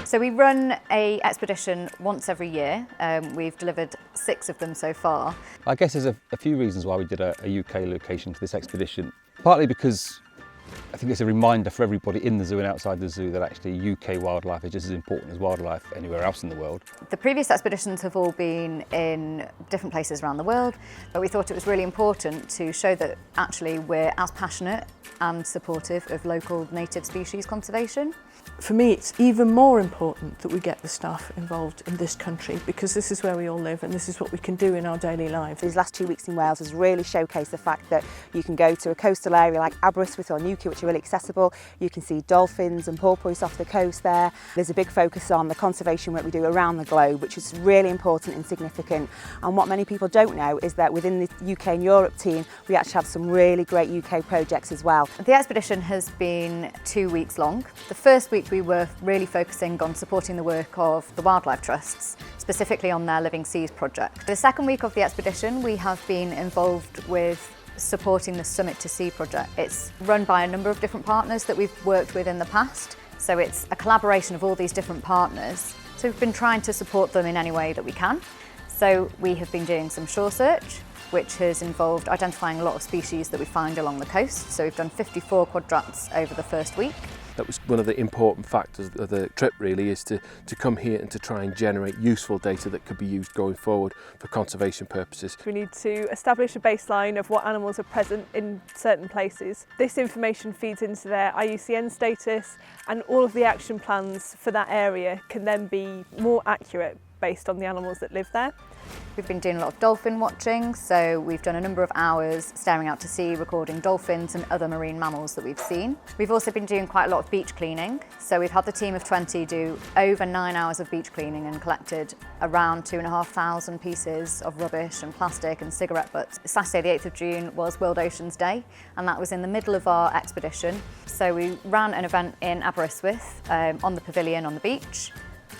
So we run an expedition once every year. We've delivered 6 of them so far. I guess there's a few reasons why we did a UK location for this expedition. Partly because I think it's a reminder for everybody in the zoo and outside the zoo that actually UK wildlife is just as important as wildlife anywhere else in the world. The previous expeditions have all been in different places around the world, but we thought it was really important to show that actually we're as passionate and supportive of local native species conservation. For me, it's even more important that we get the staff involved in this country, because this is where we all live and this is what we can do in our daily lives. These last 2 weeks in Wales has really showcased the fact that you can go to a coastal area like Aberystwyth or Newquay, which are really accessible. You can see dolphins and porpoise off the coast there. There's a big focus on the conservation work we do around the globe, which is really important and significant. And what many people don't know is that within the UK and Europe team, we actually have some really great UK projects as well. The expedition has been 2 weeks long. The first week we were really focusing on supporting the work of the wildlife trusts, specifically on their Living Seas project. The second week of the expedition we have been involved with supporting the Summit to Sea project. It's run by a number of different partners that we've worked with in the past, so it's a collaboration of all these different partners. So we've been trying to support them in any way that we can. So we have been doing some shore search, which has involved identifying a lot of species that we find along the coast. So we've done 54 quadrats over the first week. That was one of the important factors of the trip, really, is to come here and to try and generate useful data that could be used going forward for conservation purposes. We need to establish a baseline of what animals are present in certain places. This information feeds into their IUCN status, and all of the action plans for that area can then be more accurate based on the animals that live there. We've been doing a lot of dolphin watching, so we've done a number of hours staring out to sea, recording dolphins and other marine mammals that we've seen. We've also been doing quite a lot of beach cleaning, so we've had the team of 20 do over 9 hours of beach cleaning and collected around 2,500 pieces of rubbish and plastic and cigarette butts. Saturday the 8th of June was World Oceans Day, and that was in the middle of our expedition. So we ran an event in Aberystwyth on the pavilion on the beach,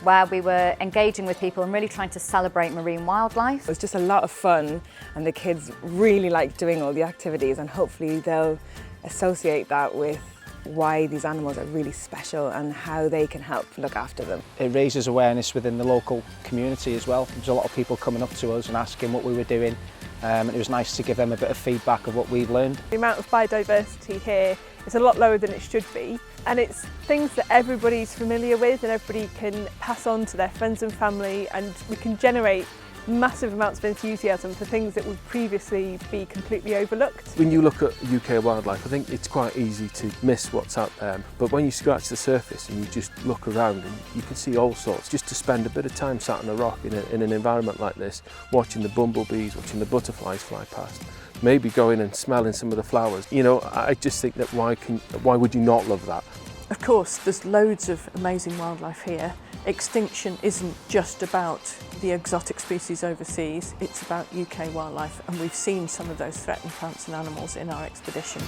where we were engaging with people and really trying to celebrate marine wildlife. It was just a lot of fun, and the kids really liked doing all the activities, and hopefully they'll associate that with why these animals are really special and how they can help look after them. It raises awareness within the local community as well. There's a lot of people coming up to us and asking what we were doing, and it was nice to give them a bit of feedback of what we've learned. The amount of biodiversity here is a lot lower than it should be, and it's things that everybody's familiar with and everybody can pass on to their friends and family, and we can generate massive amounts of enthusiasm for things that would previously be completely overlooked. When you look at UK wildlife, I think it's quite easy to miss what's out there, but when you scratch the surface and you just look around, and you can see all sorts. Just to spend a bit of time sat on a rock in an environment like this, watching the bumblebees, watching the butterflies fly past, maybe going and smelling some of the flowers. You know, I just think that why would you not love that? Of course, there's loads of amazing wildlife here. Extinction isn't just about the exotic species overseas, it's about UK wildlife, and we've seen some of those threatened plants and animals in our expedition.